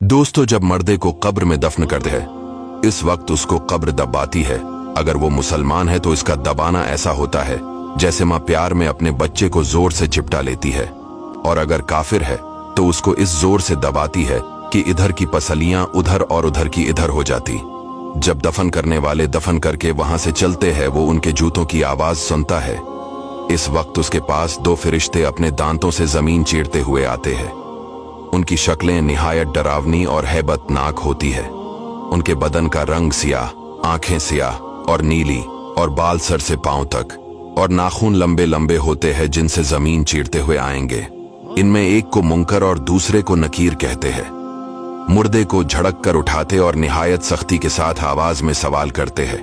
दोस्तों, जब मर्दे को कब्र में दफन करते हैं, इस वक्त उसको कब्र दबाती है। अगर वो मुसलमान है तो इसका दबाना ऐसा होता है जैसे माँ प्यार में अपने बच्चे को जोर से चिपटा लेती है, और अगर काफिर है तो उसको इस जोर से दबाती है कि इधर की पसलियां उधर और उधर की इधर हो जाती। जब दफन करने वाले दफन करके वहां से चलते हैं, वो उनके जूतों की आवाज सुनता है। इस वक्त उसके पास दो फरिश्ते अपने दांतों से जमीन चीरते हुए आते हैं। उनकी शक्लें निहायत डरावनी और हैबतनाक होती है। उनके बदन का रंग सियाह, आंखें सियाह और नीली, और बाल सर से पांव तक, और नाखून लंबे लंबे होते हैं जिनसे जमीन चीरते हुए आएंगे। इनमें एक को मुनकर और दूसरे को नकीर कहते हैं। मुर्दे को झड़क कर उठाते और निहायत सख्ती के साथ आवाज में सवाल करते हैं।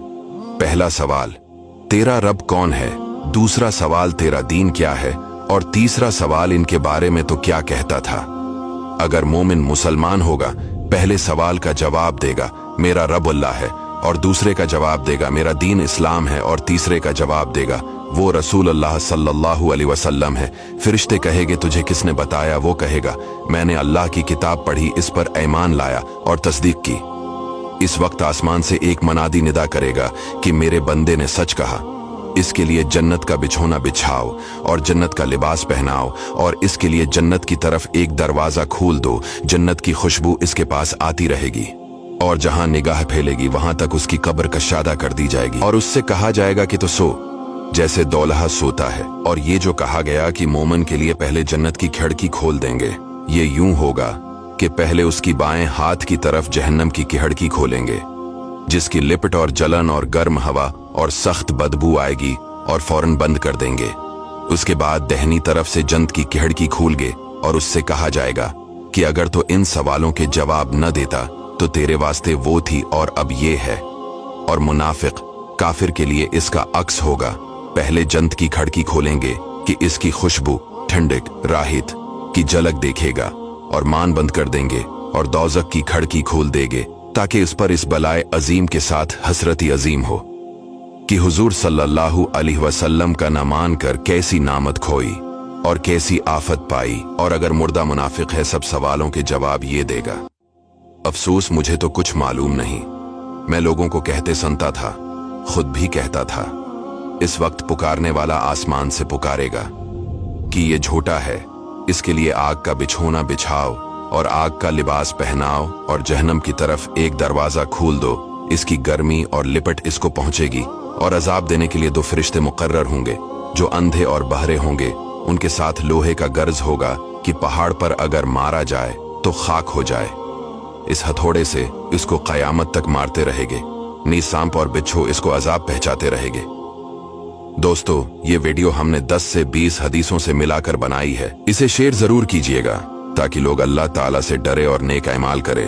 पहला सवाल, तेरा रब कौन है? दूसरा सवाल, तेरा दीन क्या है? और तीसरा सवाल, इनके बारे में तो क्या कहता था? अगर मोमिन मुसलमान होगा, पहले सवाल का जवाब देगा मेरा रब अल्लाह है, और दूसरे का जवाब देगा मेरा दीन इस्लाम है, और तीसरे का जवाब देगा वो रसूल अल्लाह सल्लल्लाहु अलैहि वसल्लम है। फरिश्ते कहेंगे तुझे किसने बताया? वो कहेगा मैंने अल्लाह की किताब पढ़ी, इस पर ईमान लाया और तस्दीक की। इस वक्त आसमान से एक मनादी निदा करेगा कि मेरे बंदे ने सच कहा। इसके लिए जन्नत का बिछोना बिछाओ और जन्नत का लिबास पहनाओ, और इसके लिए जन्नत की तरफ एक दरवाजा खोल दो। जन्नत की खुशबू इसके पास आती रहेगी, और जहां निगाह फैलेगी वहां तक उसकी कब्र कशादा कर दी जाएगी, और उससे कहा जाएगा कि तो सो जैसे दौलहा सोता है। और ये जो कहा गया कि मोमिन के लिए पहले जन्नत की खिड़की खोल देंगे, ये यूं होगा कि पहले उसकी बाएं हाथ की तरफ जहन्नम की खिड़की खोलेंगे, जिसकी लिपट और जलन और गर्म हवा और सख्त बदबू आएगी, और फौरन बंद कर देंगे। उसके बाद दहनी तरफ से जन्नत की खिड़की खोलेंगे, और उससे कहा जाएगा कि अगर तो इन सवालों के जवाब न देता तो तेरे वास्ते वो थी और अब ये है। और मुनाफिक काफिर के लिए इसका अक्स होगा। पहले जन्नत की खिड़की खोलेंगे कि इसकी खुशबू, ठंडक, राहत की झलक देखेगा, और मान बंद कर देंगे, और दोज़ख की खिड़की खोल देंगे ताकि इस पर इस बलाए अजीम के साथ हसरती अजीम हो कि हुजूर सल्लल्लाहु अलैहि वसल्लम का न मान कर कैसी नामत खोई और कैसी आफत पाई। और अगर मुर्दा मुनाफिक है, सब सवालों के जवाब ये देगा, अफसोस मुझे तो कुछ मालूम नहीं। मैं लोगों को कहते सुनता था, खुद भी कहता था। इस वक्त पुकारने वाला आसमान से पुकारेगा कि ये झूठा है, इसके लिए आग का बिछोना बिछाओ और आग का लिबास पहनाओ, और जहन्नम की तरफ एक दरवाजा खोल दो। इसकी गर्मी और लिपट इसको पहुंचेगी, और अजाब देने के लिए दो फरिश्ते मुकर्रर होंगे जो अंधे और बहरे होंगे। उनके साथ लोहे का गर्ज होगा कि पहाड़ पर अगर मारा जाए तो खाक हो जाए। इस हथौड़े से इसको कयामत तक मारते रहेंगे। नीज सांप और बिच्छू इसको अजाब पहुंचाते रहेंगे। दोस्तों, ये वीडियो हमने 10 से 20 हदीसों से मिलाकर बनाई है। इसे शेयर जरूर कीजिएगा ताकि लोग अल्लाह ताला से डरे और नेक अमाल करें।